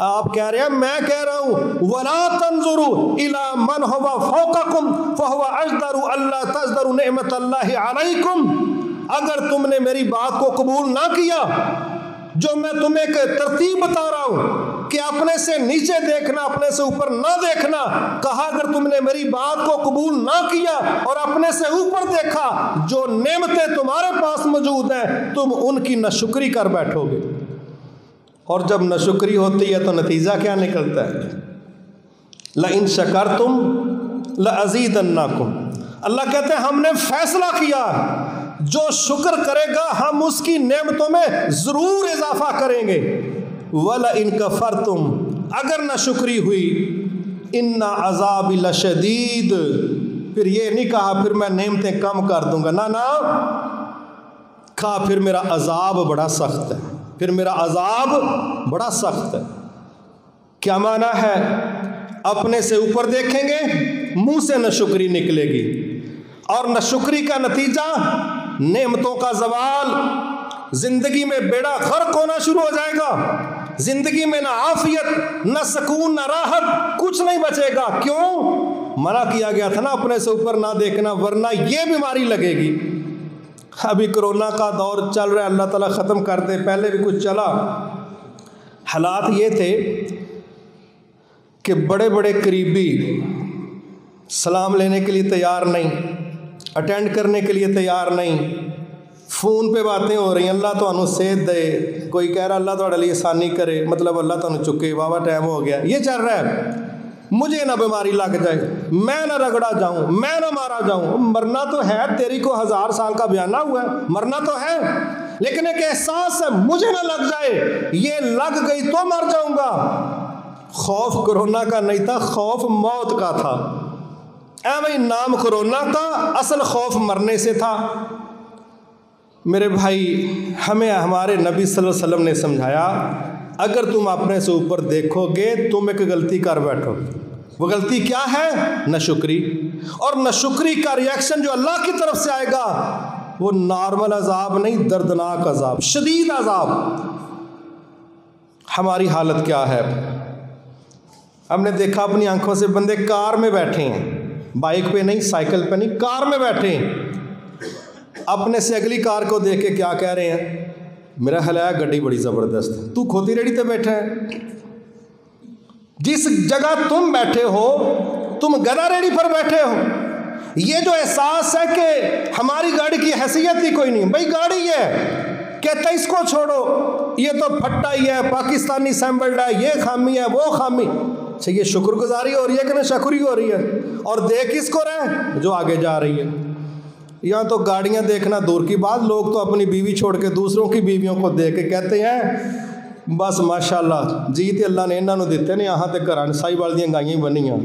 آپ کہہ رہے ہیں، میں کہہ رہا ہوں وَلَا تَنْظُرُوا إِلَىٰ مَنْ هُوَ فَوْقَكُمْ فَهُوَ أَجْدَرُ أَلَّا تَزْدَرُوا نِعْمَةَ اللَّهِ عَلَيْكُمْ۔ اگر تم نے میری بات کو قبول نہ کیا، جو میں تمہیں ایک ترتیب بتا رہا ہوں کہ اپنے سے نیچے دیکھنا، اپنے سے اوپر نہ دیکھنا، کہا اگر تم نے میری بات کو قبول نہ کیا اور اپنے سے اوپر دیکھا، جو نعمتیں تمہارے پاس موجود ہیں تم ان کی ناشکری کر بیٹھو گے، اور جب ناشکری ہوتی ہے تو نتیجہ کیا نکلتا ہے؟ لَإِن شَكَرْتُمْ لَأَزِيدَنَّكُمْ۔ اللہ کہتے ہیں ہم نے فیصلہ کیا، جو شکر کرے گا ہم اس کی نعمتوں میں ضرور اضافہ کریں گے۔ وَلَئِن كَفَرْتُمْ، اگر ناشکری ہوئی، إِنَّ عَذَابِ لَشَدِيدٌ، پھر یہ نہیں کہا پھر میں نعمتیں کم کر دوں گا، نہ کہا پھر میرا عذاب بڑا سخت ہے، پھر میرا عذاب بڑا سخت ہے۔ کیا معنی ہے؟ اپنے سے اوپر دیکھیں گے، منہ سے ناشکری نکلے گی، اور ناشکری کا نتیجہ نعمتوں کا زوال، زندگی میں بیڑا غرق ہونا شروع ہو جائے گا، زندگی میں نہ عافیت، نہ سکون، نہ راحت، کچھ نہیں بچے گا۔ کیوں؟ منع کیا گیا تھا نا اپنے سے اوپر نہ دیکھنا، ورنہ یہ بیماری لگے گی۔ ابھی کرونا کا دور چل رہا ہے، اللہ تعالیٰ ختم کر دے، پہلے بھی کچھ چلا۔ حالات یہ تھے کہ بڑے بڑے قریبی سلام لینے کے لیے تیار نہیں، اٹینڈ کرنے کے لیے تیار نہیں، فون پہ باتیں ہو رہی ہیں، اللہ تو انہوں صحت دے، کوئی کہہ رہا اللہ تو علی آسانی کرے، مطلب اللہ تو انہوں چکے، بابا ٹائم ہو گیا، یہ چل رہا ہے۔ مجھے نہ بیماری لگ جائے، میں نہ رگڑا جاؤں، میں نہ مارا جاؤں۔ مرنا تو ہے، تیری کو 1000 سال کا بیانہ ہوا ہے، مرنا تو ہے، لیکن ایک احساس ہے مجھے نہ لگ جائے، یہ لگ گئی تو مر جاؤں گا۔ خوف کرونا کا نہیں تھا، خوف موت کا تھا۔ نام کرونا کا، اصل خوف مرنے سے تھا۔ میرے بھائی ہمیں ہمارے نبی صلی اللہ علیہ وسلم نے سمجھایا اگر تم اپنے سے اوپر دیکھو گے تم ایک غلطی کر بیٹھو. وہ غلطی کیا ہے؟ ناشکری. اور ناشکری کا ریئیکشن جو اللہ کی طرف سے آئے گا وہ نارمل عذاب نہیں، دردناک عذاب، شدید عذاب. ہماری حالت کیا ہے؟ ہم نے دیکھا اپنی آنکھوں سے بندے کار میں بیٹھے ہیں، بائک پہ نہیں، سائیکل پہ نہیں، کار میں بیٹھے ہیں. اپنے سے اگلی کار کو دیکھ کے کیا کہہ رہے ہیں؟ میرا خیال ہے گڈی بڑی زبردست ہے، تو کھوتی ریڑھی تے بیٹھا ہے. جس جگہ تم بیٹھے ہو تم گدا ریڑھی پر بیٹھے ہو. یہ جو احساس ہے کہ ہماری گاڑی کی حیثیت ہی کوئی نہیں، بھائی گاڑی ہے، کہتا اس کو چھوڑو، یہ تو پھٹا ہی ہے، پاکستانی سیمبلڈ ہے، یہ خامی ہے، وہ خامی. اچھا یہ شکر گزاری ہو رہی ہے کہ نہ شکری ہو رہی ہے؟ اور دیکھ کس کو رہے؟ جو آگے جا رہی ہے. یہاں تو گاڑیاں دیکھنا دور کی بات، لوگ تو اپنی بیوی چھوڑ کے دوسروں کی بیویوں کو دیکھ کے کہتے ہیں بس ماشاءاللہ جی تے اللہ نے انہاں نوں دتے نے، یہاں تے گھراں سائی وال دیاں گائیاں بنیاں.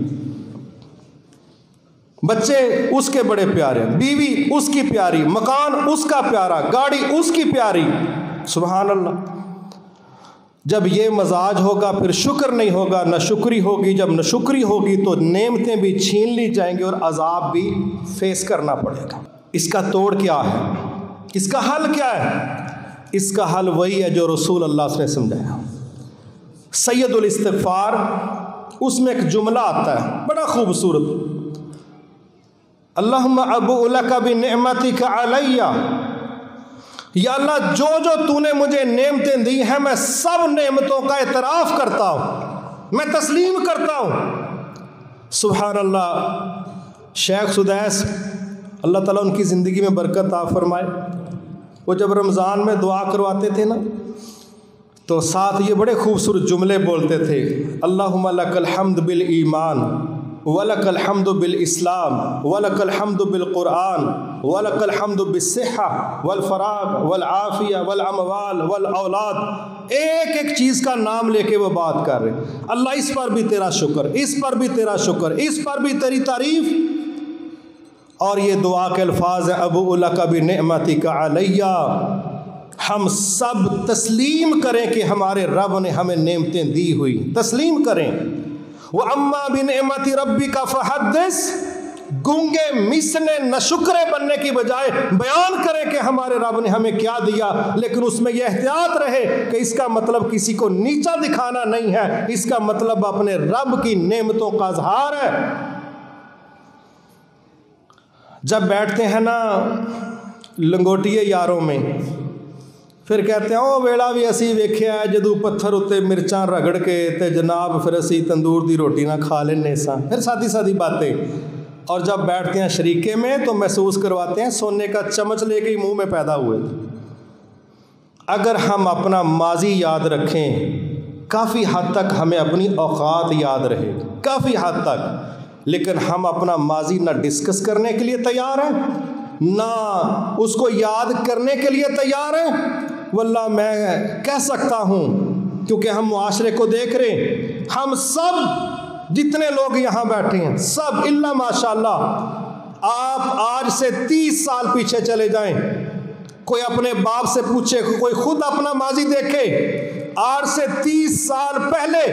بچے اس کے بڑے پیارے، بیوی اس کی پیاری، مکان اس کا پیارا، گاڑی اس کی پیاری. سبحان اللہ. جب یہ مزاج ہوگا پھر شکر نہیں ہوگا، نہ شکری ہوگی. جب نہ شکری ہوگی تو نعمتیں بھی چھین لی جائیں گی اور عذاب بھی فیس کرنا پڑے گا. اس کا توڑ کیا ہے؟ اس کا حل کیا ہے؟ اس کا حل وہی ہے جو رسول اللہ نے سمجھایا. سید الاستغفار، اس میں ایک جملہ آتا ہے بڑا خوبصورت، اللہم ابوء لک بنعمتک علی، یا اللہ جو تو نے مجھے نعمتیں دی ہیں میں سب نعمتوں کا اعتراف کرتا ہوں، میں تسلیم کرتا ہوں. سبحان اللہ. شیخ سدیس اللہ تعالیٰ ان کی زندگی میں برکت عطا فرمائے، وہ جب رمضان میں دعا کرواتے تھے نا تو ساتھ یہ بڑے خوبصورت جملے بولتے تھے، اللہم لک الحمد بالایمان وَلَكَ الْحَمْدُ بِالْإِسْلَامِ وَلَكَ الْحَمْدُ بِالْقُرْآنِ وَلَكَ الْحَمْدُ بِالصِّحَّةِ وَالْفَرَاغِ وَالْعَافِيَةِ وَالْأَمْوَالِ وَالْأَوْلَادِ. ایک ایک چیز کا نام لے کے وہ بات کر رہے، اللہ اس پر بھی تیرا شکر، اس پر بھی تیرا شکر، اس پر بھی تیری تعریف. اور یہ دعا کے الفاظ ہیں ابوء لک بنعمتک علی. ہم سب تسلیم کریں کہ ہمارے رب نے ہمیں نعمتیں دی ہوئی، تسلیم کریں. وَأَمَّا بِنِعْمَةِ رَبِّكَ فَحَدِّثْ، گونگے مسنے ناشکرے بننے کی بجائے بیان کریں کہ ہمارے رب نے ہمیں کیا دیا، لیکن اس میں یہ احتیاط رہے کہ اس کا مطلب کسی کو نیچا دکھانا نہیں ہے، اس کا مطلب اپنے رب کی نعمتوں کا اظہار ہے. جب بیٹھتے ہیں نا لنگوٹیے یاروں میں، پھر کہتے ہیں او ویلا بھی اسی ویکھیا ہے جدو پتھر اتے مرچاں رگڑ کے تے جناب پھر اسی تندور دی روٹی نہ کھا لینے سا، پھر سادی سادی باتیں. اور جب بیٹھتے ہیں شریکے میں تو محسوس کرواتے ہیں سونے کا چمچ لے کے ہی منہ میں پیدا ہوئے تھے. اگر ہم اپنا ماضی یاد رکھیں کافی حد تک ہمیں اپنی اوقات یاد رہے، کافی حد تک، لیکن ہم اپنا ماضی نہ ڈسکس کرنے کے لیے تیار ہیں نہ اس کو یاد کرنے کے لیے تیار ہیں. واللہ میں کہہ سکتا ہوں کیونکہ ہم معاشرے کو دیکھ رہے ہیں، ہم سب جتنے لوگ یہاں بیٹھے ہیں سب الا ماشاءاللہ، آپ آج سے 30 سال پیچھے چلے جائیں، کوئی اپنے باپ سے پوچھے، کوئی خود اپنا ماضی دیکھے، آج سے 30 سال پہلے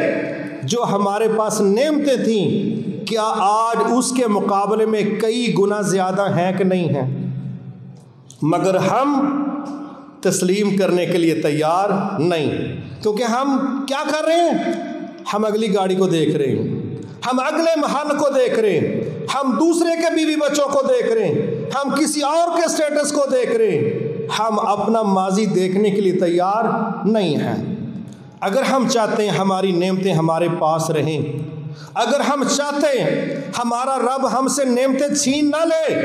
جو ہمارے پاس نعمتیں تھیں کیا آج اس کے مقابلے میں کئی گنا زیادہ ہیں کہ نہیں ہیں؟ مگر ہم تسلیم کرنے کے لیے تیار نہیں، کیونکہ ہم کیا کر رہے ہیں؟ ہم اگلی گاڑی کو دیکھ رہے ہیں، ہم اگلے محل کو دیکھ رہے ہیں، ہم دوسرے کے بیوی بچوں کو دیکھ رہے ہیں، ہم کسی اور کے سٹیٹس کو دیکھ رہے ہیں، ہم اپنا ماضی دیکھنے کے لیے تیار نہیں ہیں. اگر ہم چاہتے ہیں ہماری نعمتیں ہمارے پاس رہیں، اگر ہم چاہتے ہیں ہمارا رب ہم سے نعمتیں چھین نہ لے،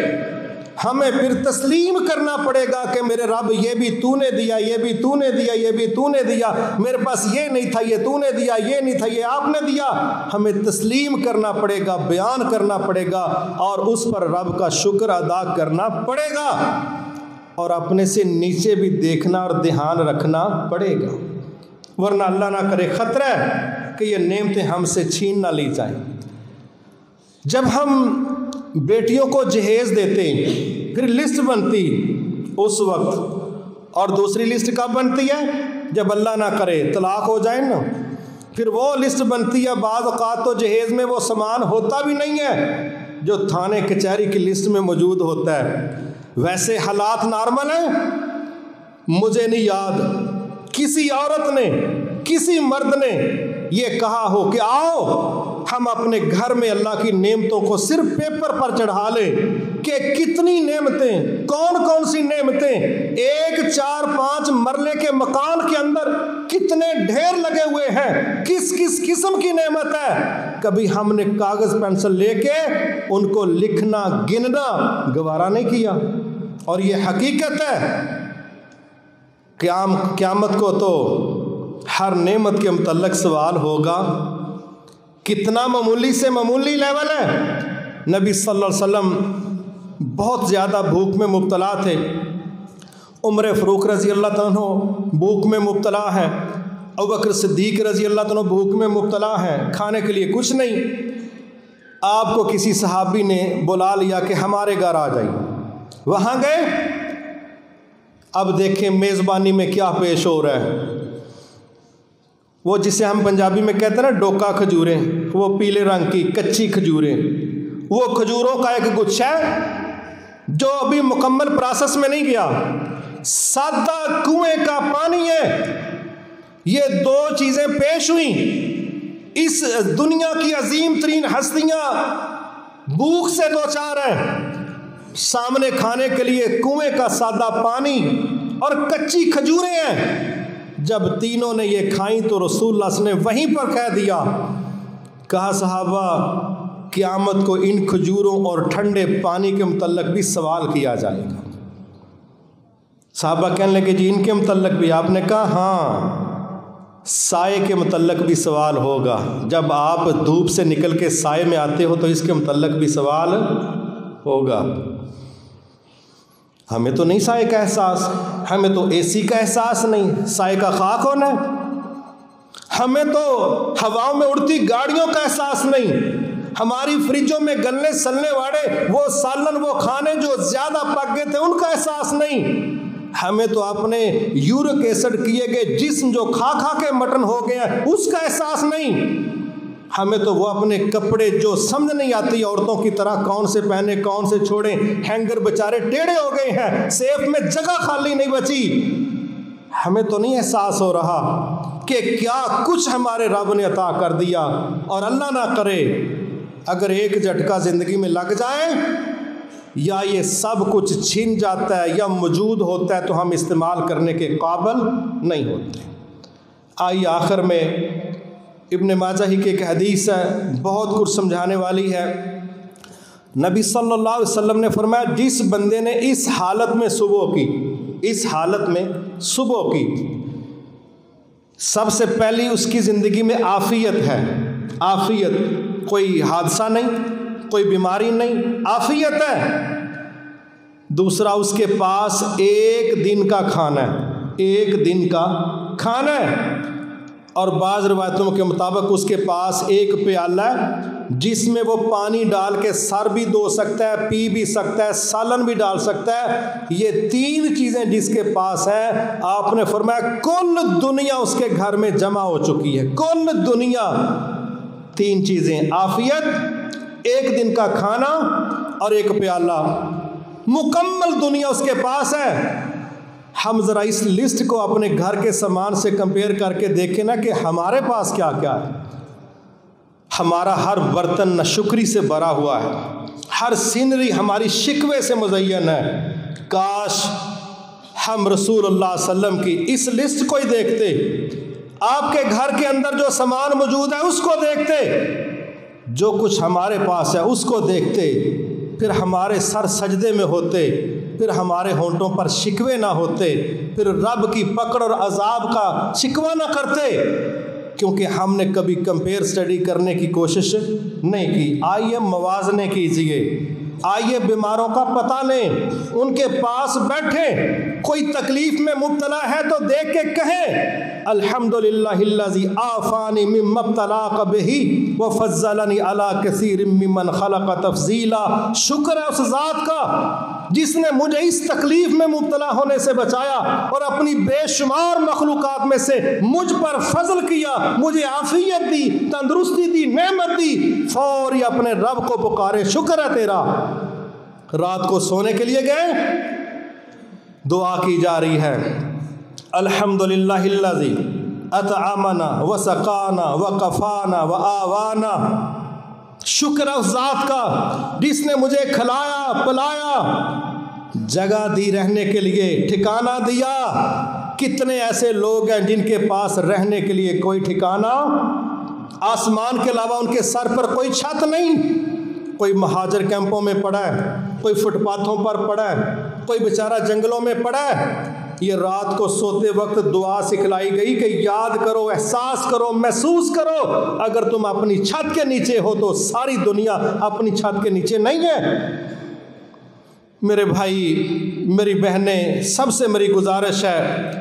ہمیں پھر تسلیم کرنا پڑے گا کہ میرے رب یہ بھی تو نے دیا، یہ بھی تو نے دیا، یہ بھی تو نے دیا، میرے پاس یہ نہیں تھا یہ تو نے دیا، یہ نہیں تھا یہ آپ نے دیا. ہمیں تسلیم کرنا پڑے گا، بیان کرنا پڑے گا اور اس پر رب کا شکر ادا کرنا پڑے گا، اور اپنے سے نیچے بھی دیکھنا اور دھیان رکھنا پڑے گا، ورنہ اللہ نہ کرے خطرہ ہے کہ یہ نعمتیں ہم سے چھین نہ لی جائیں. جب ہم بیٹیوں کو جہیز دیتے پھر لسٹ بنتی، اس وقت اور دوسری لسٹ کب بنتی ہے؟ جب اللہ نہ کرے طلاق ہو جائے نا، پھر وہ لسٹ بنتی ہے۔ بعض اوقات تو جہیز میں وہ سامان ہوتا بھی نہیں ہے جو تھانے کچہری کی لسٹ میں موجود ہوتا ہے۔ ویسے حالات نارمل ہیں۔ مجھے نہیں یاد کسی عورت نے، کسی مرد نے یہ کہا ہو کہ آؤ ہم اپنے گھر میں اللہ کی نعمتوں کو صرف پیپر پر چڑھا لیں، کہ کتنی نعمتیں، کون کون سی نعمتیں، 1 4 5 مرلے کے مکان کے اندر کتنے ڈھیر لگے ہوئے ہیں، کس کس قسم کی نعمت ہے۔ کبھی ہم نے کاغذ پینسل لے کے ان کو لکھنا گننا گوارا نہیں کیا۔ اور یہ حقیقت ہے، قیامت کو تو ہر نعمت کے متعلق سوال ہوگا۔ کتنا معمولی سے معمولی لیول ہے۔ نبی صلی اللہ علیہ وسلم بہت زیادہ بھوک میں مبتلا تھے۔ عمر فاروق رضی اللہ تعالیٰ عنہ بھوک میں مبتلا ہے، ابوبکر صدیق رضی اللہ تعالیٰ عنہ بھوک میں مبتلا ہے، کھانے کے لیے کچھ نہیں۔ آپ کو کسی صحابی نے بلا لیا کہ ہمارے گھر آ جائیے، وہاں گئے۔ اب دیکھیں میزبانی میں کیا پیش ہو رہا ہے۔ وہ جسے ہم پنجابی میں کہتے ہیں نا ڈوکا کھجوریں، وہ پیلے رنگ کی کچی کھجوریں، وہ کھجوروں کا ایک گچھا ہے جو ابھی مکمل پروسیس میں نہیں گیا، سادہ کنویں کا پانی ہے۔ یہ 2 چیزیں پیش ہوئیں۔ اس دنیا کی عظیم ترین ہستیاں بھوک سے دوچار ہیں، سامنے کھانے کے لیے کنویں کا سادہ پانی اور کچی کھجوریں ہیں۔ جب تینوں نے یہ کھائیں تو رسول اللہ صلی اللہ علیہ وسلم نے وہیں پر کہہ دیا، کہا صحابہ قیامت کو ان کھجوروں اور ٹھنڈے پانی کے متعلق بھی سوال کیا جائے گا۔ صحابہ کہنے لگے جی ان کے متعلق بھی؟ آپ نے کہا ہاں، سائے کے متعلق بھی سوال ہوگا۔ جب آپ دھوپ سے نکل کے سائے میں آتے ہو تو اس کے متعلق بھی سوال ہوگا۔ ہمیں تو نہیں سائے کا احساس، ہمیں تو اے سی کا احساس نہیں، سائے کا خاک ہونا ہے۔ ہمیں تو ہواؤں میں اڑتی گاڑیوں کا احساس نہیں، ہماری فریجوں میں گلنے سلنے والے وہ سالن، وہ کھانے جو زیادہ پک گئے تھے ان کا احساس نہیں۔ ہمیں تو اپنے یورک ایسڈ کیے گئے جسم جو کھا کھا کے مٹن ہو گیا اس کا احساس نہیں۔ ہمیں تو وہ اپنے کپڑے جو سمجھ نہیں آتی عورتوں کی طرح کون سے پہنے کون سے چھوڑیں، ہینگر بیچارے ٹیڑھے ہو گئے ہیں، سیف میں جگہ خالی نہیں بچی۔ ہمیں تو نہیں احساس ہو رہا کہ کیا کچھ ہمارے رب نے عطا کر دیا، اور اللہ نہ کرے اگر ایک جھٹکا زندگی میں لگ جائے یا یہ سب کچھ چھن جاتا ہے یا موجود ہوتا ہے تو ہم استعمال کرنے کے قابل نہیں ہوتے۔ آئیے آخر میں ابن ماجہ ہی کی ایک حدیث ہے، بہت کچھ سمجھانے والی ہے۔ نبی صلی اللہ علیہ وسلم نے فرمایا جس بندے نے اس حالت میں صبح کی، اس حالت میں صبح کی، سب سے پہلی اس کی زندگی میں عافیت ہے، عافیت، کوئی حادثہ نہیں، کوئی بیماری نہیں، عافیت ہے۔ دوسرا اس کے پاس 1 دن کا کھانا ہے، 1 دن کا کھانا ہے، اور بعض روایتوں کے مطابق اس کے پاس 1 پیالہ ہے جس میں وہ پانی ڈال کے سر بھی دھو سکتا ہے، پی بھی سکتا ہے، سالن بھی ڈال سکتا ہے۔ یہ 3 چیزیں جس کے پاس ہیں، آپ نے فرمایا کل دنیا اس کے گھر میں جمع ہو چکی ہے، کل دنیا۔ 3 چیزیں، عافیت، 1 دن کا کھانا اور 1 پیالہ، مکمل دنیا اس کے پاس ہے۔ ہم ذرا اس لسٹ کو اپنے گھر کے سامان سے کمپیئر کر کے دیکھیں نا کہ ہمارے پاس کیا کیا ہے۔ ہمارا ہر برتن ناشکری سے بھرا ہوا ہے، ہر سینری ہماری شکوے سے مزین ہے۔ کاش ہم رسول اللہ صلی اللہ علیہ وسلم کی اس لسٹ کو ہی دیکھتے، آپ کے گھر کے اندر جو سامان موجود ہے اس کو دیکھتے، جو کچھ ہمارے پاس ہے اس کو دیکھتے، پھر ہمارے سر سجدے میں ہوتے، پھر ہمارے ہونٹوں پر شکوے نہ ہوتے، پھر رب کی پکڑ اور عذاب کا شکوہ نہ کرتے، کیونکہ ہم نے کبھی کمپیئر سٹڈی کرنے کی کوشش نہیں کی۔ آئیے موازنے کیجئے، آئیے بیماروں کا پتہ لیں، ان کے پاس بیٹھیں، کوئی تکلیف میں مبتلا ہے تو دیکھ کے کہیں الحمدللہ الذی عافانی مما ابتلاک بہ وفضلنی علی کثیر ممن خلق تفضیلا۔ شکر ہے اس ذات کا جس نے مجھے اس تکلیف میں مبتلا ہونے سے بچایا اور اپنی بے شمار مخلوقات میں سے مجھ پر فضل کیا، مجھے عافیت دی، تندرستی دی، نعمت دی، فوری اپنے رب کو پکارے، شکر ہے تیرا۔ رات کو سونے کے لیے گئے، دعا کی جا رہی ہے، الحمدللہ الذی اطعمنا وسقانا وکفانا وآوانا، شکر اس ذات کا جس نے مجھے کھلایا پلایا، جگہ دی رہنے کے لیے، ٹھکانہ دیا۔ کتنے ایسے لوگ ہیں جن کے پاس رہنے کے لیے کوئی ٹھکانہ، آسمان کے علاوہ ان کے سر پر کوئی چھت نہیں۔ کوئی مہاجر کیمپوں میں پڑا ہے، کوئی فٹ پاتھوں پر پڑا ہے، کوئی بیچارہ جنگلوں میں پڑا ہے۔ یہ رات کو سوتے وقت دعا سکھلائی گئی کہ یاد کرو، احساس کرو، محسوس کرو، اگر تم اپنی چھت کے نیچے ہو تو ساری دنیا اپنی چھت کے نیچے نہیں ہے۔ میرے بھائی، میری بہنیں، سب سے میری گزارش ہے،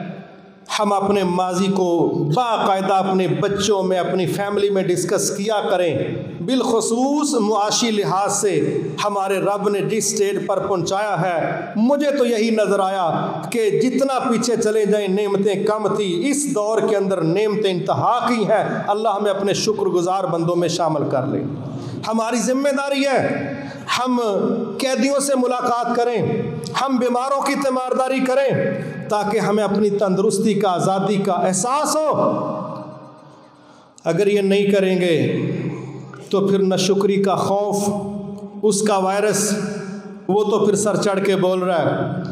ہم اپنے ماضی کو باقاعدہ اپنے بچوں میں، اپنی فیملی میں ڈسکس کیا کریں، بالخصوص معاشی لحاظ سے ہمارے رب نے جس سٹیج پر پہنچایا ہے۔ مجھے تو یہی نظر آیا کہ جتنا پیچھے چلے جائیں نعمتیں کم تھی، اس دور کے اندر نعمتیں انتہا کی ہیں۔ اللہ ہمیں اپنے شکر گزار بندوں میں شامل کر لے۔ ہماری ذمہ داری ہے ہم قیدیوں سے ملاقات کریں، ہم بیماروں کی تیمارداری کریں، تاکہ ہمیں اپنی تندرستی کا، آزادی کا احساس ہو۔ اگر یہ نہیں کریں گے تو پھر ناشکری کا خوف، اس کا وائرس، وہ تو پھر سر چڑھ کے بول رہا ہے۔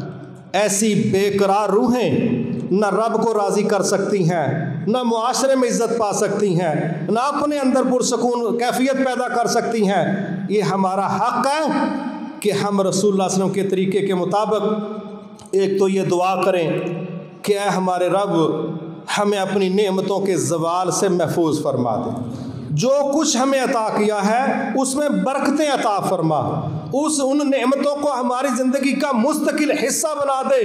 ایسی بے قرار روحیں نہ رب کو راضی کر سکتی ہیں، نہ معاشرے میں عزت پا سکتی ہیں، نہ اپنے اندر پرسکون کیفیت پیدا کر سکتی ہیں۔ یہ ہمارا حق ہے کہ ہم رسول اللہ صلی اللہ علیہ وسلم کے طریقے کے مطابق ایک تو یہ دعا کریں کہ اے ہمارے رب، ہمیں اپنی نعمتوں کے زوال سے محفوظ فرما دے، جو کچھ ہمیں عطا کیا ہے اس میں برکتیں عطا فرما، ان نعمتوں کو ہماری زندگی کا مستقل حصہ بنا دے۔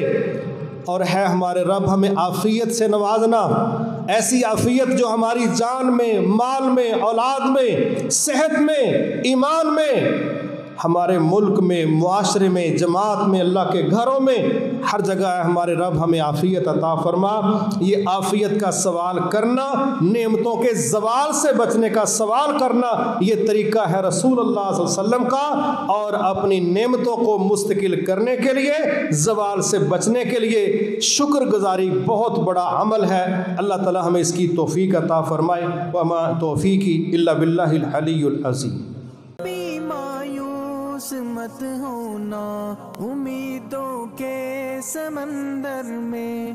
اور ہے ہمارے رب ہمیں عافیت سے نوازنا، ایسی عافیت جو ہماری جان میں، مال میں، اولاد میں، صحت میں، ایمان میں، ہمارے ملک میں، معاشرے میں، جماعت میں، اللہ کے گھروں میں، ہر جگہ ہے ہمارے رب ہمیں عافیت عطا فرما۔ یہ عافیت کا سوال کرنا، نعمتوں کے زوال سے بچنے کا سوال کرنا، یہ طریقہ ہے رسول اللہ صلی اللہ علیہ وسلم کا۔ اور اپنی نعمتوں کو مستقل کرنے کے لیے، زوال سے بچنے کے لیے شکر گزاری بہت بڑا عمل ہے۔ اللہ تعالی ہمیں اس کی توفیق عطا فرمائے۔ وما توفیقی الا باللہ العلی العظیم۔ مت ہونا امیدوں کے سمندر میں۔